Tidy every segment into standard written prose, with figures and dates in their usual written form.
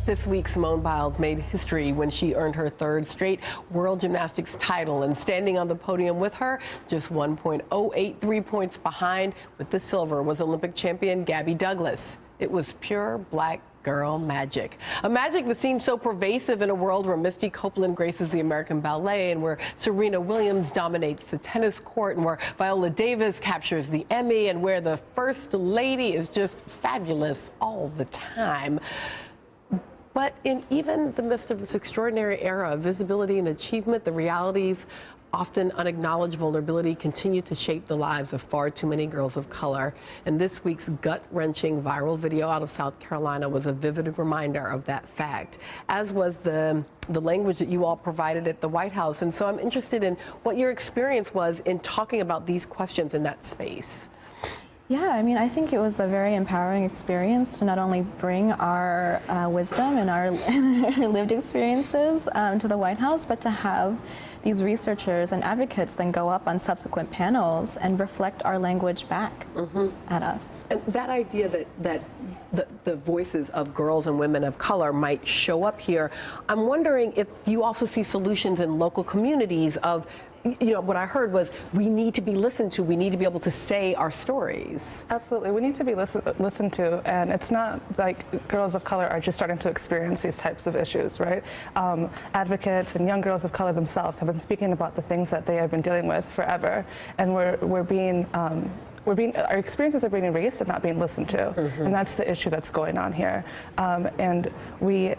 This week, Simone Biles made history when she earned her third straight World Gymnastics title, and standing on the podium with her, just 1.083 points behind with the silver, was Olympic champion Gabby Douglas. It was pure black girl magic. A magic that seems so pervasive in a world where Misty Copeland graces the American Ballet, and where Serena Williams dominates the tennis court, and where Viola Davis captures the Emmy, and where the First Lady is just fabulous all the time. But in even the midst of this extraordinary era of visibility and achievement, the realities, often unacknowledged vulnerability, continue to shape the lives of far too many girls of color. And this week's gut-wrenching viral video out of South Carolina was a vivid reminder of that fact, as was the language that you all provided at the White House. And so I'm interested in what your experience was in talking about these questions in that space. Yeah, I mean, I think it was a very empowering experience to not only bring our wisdom and our lived experiences to the White House, but to have these researchers and advocates then go up on subsequent panels and reflect our language back at us. And that idea that the voices of girls and women of color might show up here, I'm wondering if you also see solutions in local communities of, you know, what I heard was we need to be listened to. We need to be able to say our stories. Absolutely. We need to be listened to. And it's not like girls of color are just starting to experience these types of issues, right? Advocates and young girls of color themselves have been speaking about the things that they have been dealing with forever. And our experiences are being erased and not being listened to. And that's the issue that's going on here. And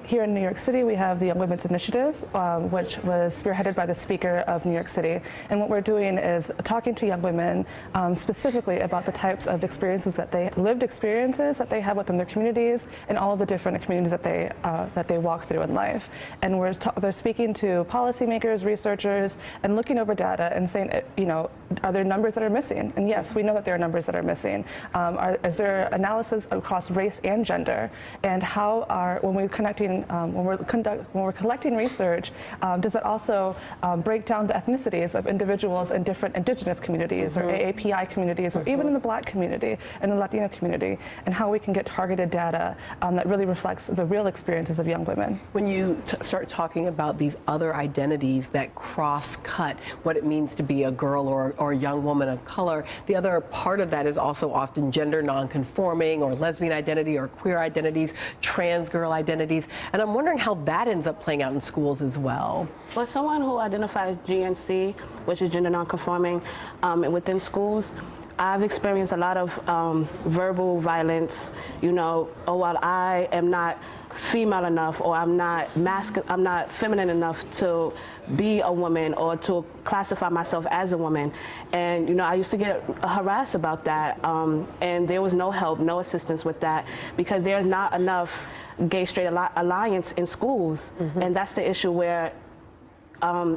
here in New York City, we have the Young Women's Initiative, which was spearheaded by the Speaker of New York City. And what we're doing is talking to young women specifically about the types of experiences lived experiences that they have within their communities and all of the different communities that they walk through in life. And they're speaking to policymakers, researchers, and looking over data and saying, you know, are there numbers that are missing? And yes, we know that there are numbers that are missing. Is there analysis across race and gender? And when we're collecting research, does it also break down the ethnicities of individuals in different indigenous communities or AAPI communities, or even in the Black community and the Latino community, and how we can get targeted data that really reflects the real experiences of young women? When you start talking about these other identities that cross-cut what it means to be a girl or a young woman of color, the other part of that is also often gender non-conforming or lesbian identity or queer identities, trans girl identities. And I'm wondering how that ends up playing out in schools as well. For someone who identifies GNC, which is gender non-conforming, within schools, I've experienced a lot of verbal violence. You know, oh, well, I am not female enough, or I'm not feminine enough to be a woman or to classify myself as a woman. And you know, I used to get harassed about that, and there was no help, no assistance with that, because there's not enough gay-straight alliance in schools, and that's the issue where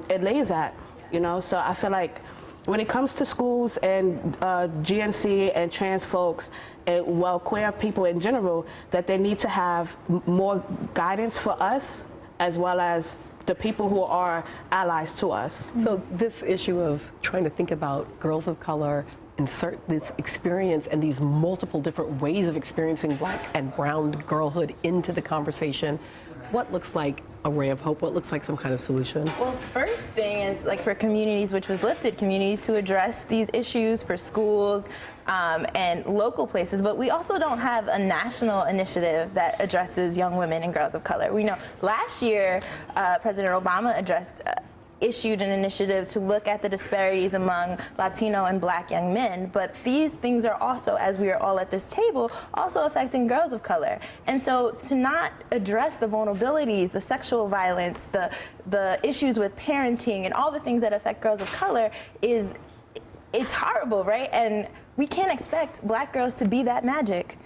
it lays at. You know, so I feel like when it comes to schools and GNC and trans folks, and well, queer people in general, that they need to have more guidance for us, as well as the people who are allies to us. So this issue of trying to think about girls of color, insert this experience and these multiple different ways of experiencing Black and brown girlhood into the conversation, what looks like a ray of hope? What looks like some kind of solution? Well, first thing is, like, for communities, which was lifted, communities who address these issues for schools and local places, but we also don't have a national initiative that addresses young women and girls of color. We know last year President Obama issued an initiative to look at the disparities among Latino and Black young men, but these things are also, as we are all at this table, also affecting girls of color. And so to not address the vulnerabilities, the sexual violence, the issues with parenting, and all the things that affect girls of color it's horrible, right? And we can't expect Black girls to be that magic.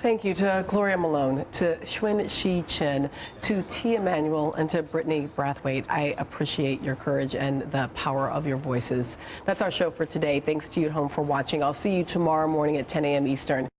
Thank you to Gloria Malone, to Hyunhee Shin, to Emmanuel, and to Brittany Brathwaite. I appreciate your courage and the power of your voices. That's our show for today. Thanks to you at home for watching. I'll see you tomorrow morning at 10 a.m. Eastern.